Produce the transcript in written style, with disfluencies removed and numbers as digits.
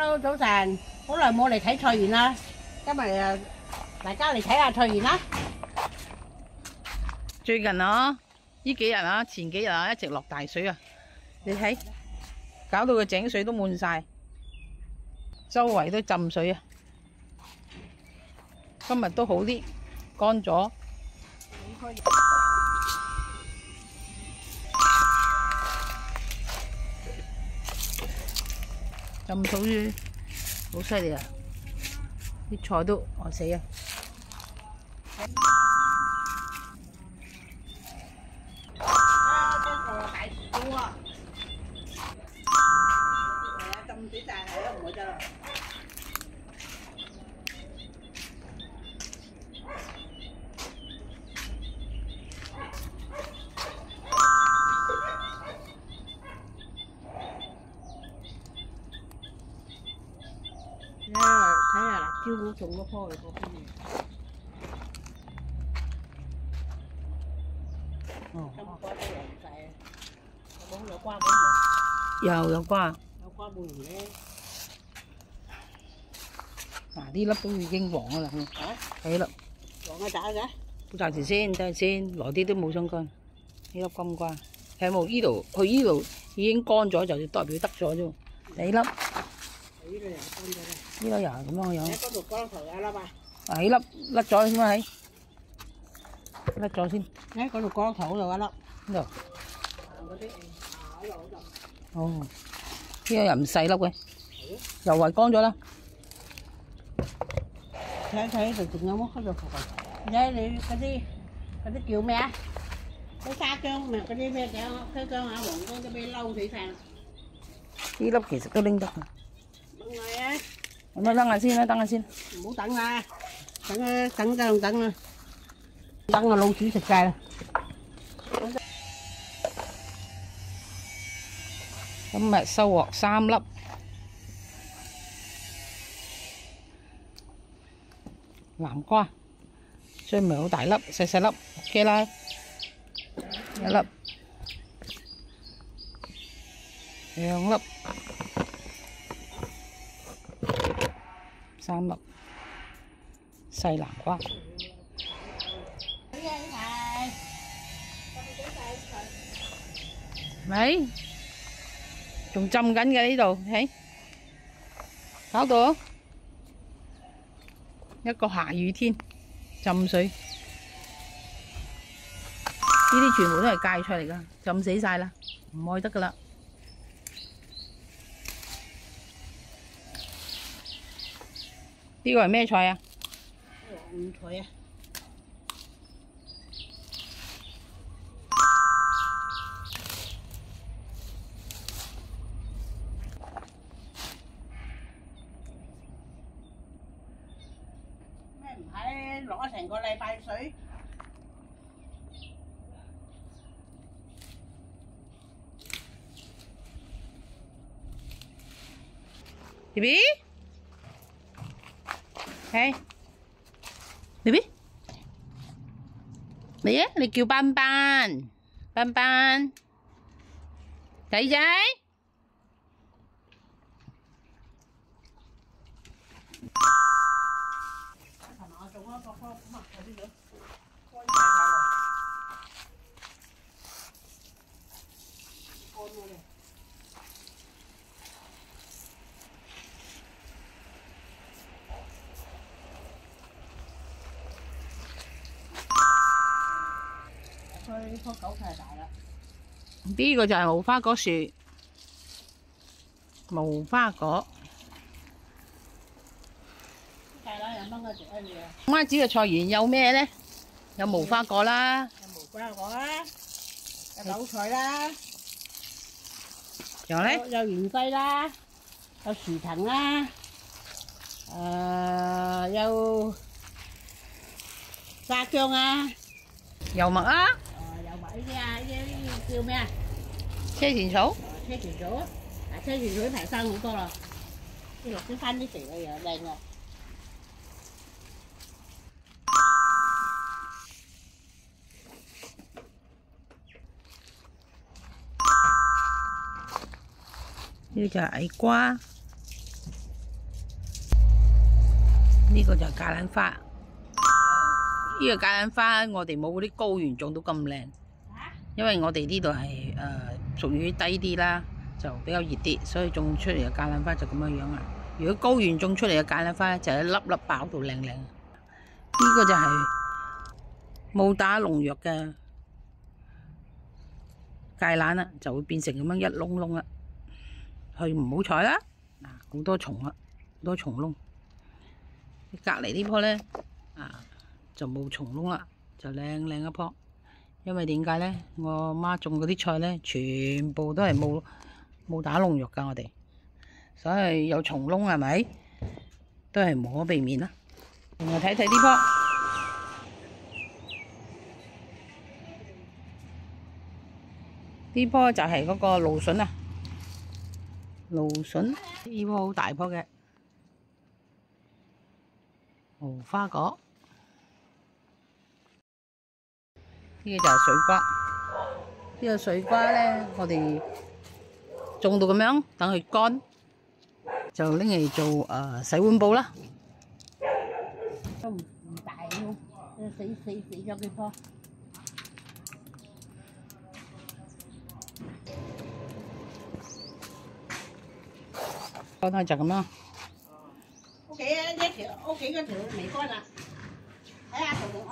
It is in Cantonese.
Hello， 早晨，好耐冇嚟睇菜園啦，今日大家嚟睇下菜園啦。最近啊，呢幾日啊，前幾日啊，一直落大水啊，你睇，搞到個井水都滿晒，周圍都浸水啊。今日都好啲，乾咗。浸水好犀利啊！啲菜都餓死啊！呢個大樹菇啊，係啊，浸死晒係咯，唔好得啦。睇下辣椒菇種嗰棵去嗰邊。哦，金瓜都嚟唔晒啊！有瓜冇用？有瓜。有瓜冇用咧。嗱，呢粒都已經黃啦，嚇？睇粒。黃嘅渣嘅？暫時先，等陣先，來啲都冇相干。呢粒金瓜，睇冇？呢度佢呢度已經乾咗，就代表得咗啫。你粒？呢度又乾咗啦。呢粒又係咁樣樣。喺嗰度光頭有一粒啊！啊，呢粒甩咗先啊，甩咗先。喺嗰度光頭嗰度一粒。呢度。嗰啲喺度。哦，呢個又唔細粒嘅，又係乾咗啦。睇睇呢度仲有冇喺度浮浮？睇你嗰啲叫咩啊？啲沙薑咪嗰啲咩薑啊、薑啊、黃薑都俾嬲死晒啦。呢粒其實都拎得。等耐啊！咁啊，等下先啦，等下先。唔好等啦，等啊，等就等啦，等個老鼠食晒啦。今日收穫3粒。南瓜，雖然唔係好大粒，細細粒 ，OK 啦。一粒，兩粒，3粒，細南瓜。咪，仲浸緊嘅呢度，睇，搞到一個下雨天浸水，呢啲全部都係芥菜嚟噶，浸死晒啦，唔愛得噶啦。呢個係咩菜啊？五菜啊！咩唔係落咗成個禮拜水？BB， 係 BB， 嚟啊！你叫斑斑，斑斑，仔仔。琴日我種咗個棵麥嗰啲咯，乾晒晒喎，乾咗嘅。所以呢棵韭菜大啦。呢個就係無花果樹，無花果。大啦，有蚊嘅食乜嘢啊？媽子嘅菜園有咩咧？有無花果啦，有無花果啦，有韭菜啦，仲有咧？有芫茜啦，有樹藤啦，有沙薑啊，油麥啊，有埋呢啲啊，呢啲叫咩啊？車前草。車前草啊，車前草呢排生好多啦，啲落啲翻啲肥嘅又靚啊！呢個就係矮瓜，呢個就係芥蘭花。呢個芥蘭花我哋冇嗰啲高原種到咁靚，因為我哋呢度係屬於低啲啦，就比較熱啲，所以種出嚟嘅芥蘭花就咁樣樣啊。如果高原種出嚟嘅芥蘭花咧，就一粒粒爆到靚靚。呢個就係冇打農藥嘅芥蘭啦，就會變成咁樣一窿窿啦。佢唔好彩啦，嗱好多蟲啦，好多蟲窿。隔離呢棵咧就冇蟲窿啦，就靚靚一棵。因為點解咧？我媽種嗰啲菜咧，全部都係冇打農藥㗎，我哋，所以有蟲窿係咪？都係無可避免啦。另外睇睇呢棵，呢棵就係嗰個蘆筍啊，蘆筍呢棵好大棵嘅無花果。呢個就係水瓜，呢個水瓜咧，我哋種到咁樣，等佢乾，就拎嚟做洗碗布啦。都唔大咯，死咗幾棵。乾開就咁啦。屋企嗰條未乾啊，睇下同